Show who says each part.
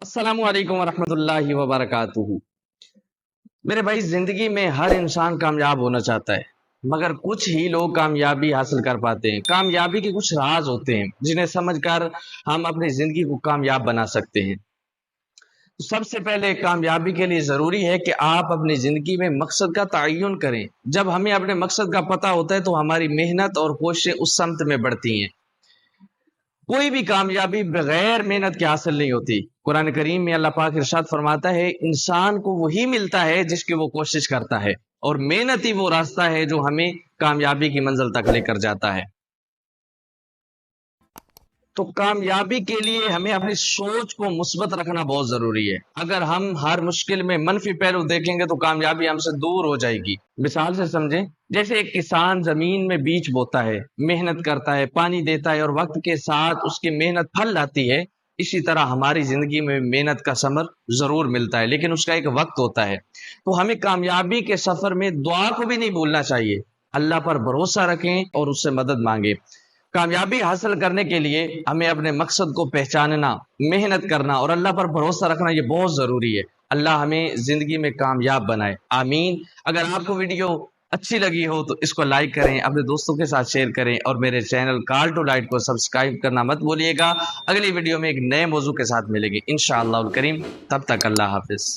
Speaker 1: अस्सलाम वालेकुम वरहमतुल्लाहि वबरकातुहू। मेरे भाई, जिंदगी में हर इंसान कामयाब होना चाहता है, मगर कुछ ही लोग कामयाबी हासिल कर पाते हैं। कामयाबी के कुछ राज होते हैं जिन्हें समझकर हम अपनी जिंदगी को कामयाब बना सकते हैं। तो सबसे पहले कामयाबी के लिए जरूरी है कि आप अपनी जिंदगी में मकसद का तयन करें। जब हमें अपने मकसद का पता होता है तो हमारी मेहनत और कोशिशें उस समत में बढ़ती हैं। कोई भी कामयाबी बगैर मेहनत के हासिल नहीं होती। कुरान करीम में अल्लाह पाक इरशाद फरमाता है, इंसान को वही मिलता है जिसकी वो कोशिश करता है, और मेहनत ही वो रास्ता है जो हमें कामयाबी की मंजिल तक लेकर जाता है। तो कामयाबी के लिए हमें अपनी सोच को मुस्बत रखना बहुत जरूरी है। अगर हम हर मुश्किल में मनफी पहलू देखेंगे तो कामयाबी हमसे दूर हो जाएगी। मिसाल से समझें, जैसे एक किसान जमीन में बीज बोता है, मेहनत करता है, पानी देता है और वक्त के साथ उसकी मेहनत फल लाती है। इसी तरह हमारी जिंदगी में मेहनत का समर जरूर मिलता है, लेकिन उसका एक वक्त होता है। तो हमें कामयाबी के सफर में दुआ को भी नहीं भूलना चाहिए। अल्लाह पर भरोसा रखें और उससे मदद मांगे। कामयाबी हासिल करने के लिए हमें अपने मकसद को पहचानना, मेहनत करना और अल्लाह पर भरोसा रखना ये बहुत ज़रूरी है। अल्लाह हमें ज़िंदगी में कामयाब बनाए, आमीन। अगर आपको वीडियो अच्छी लगी हो तो इसको लाइक करें, अपने दोस्तों के साथ शेयर करें और मेरे चैनल कॉल टू लाइट को सब्सक्राइब करना मत भूलिएगा। अगली वीडियो में एक नए मौजू के साथ मिलेंगे इंशाअल्लाह करीम। तब तक अल्लाह हाफिज़।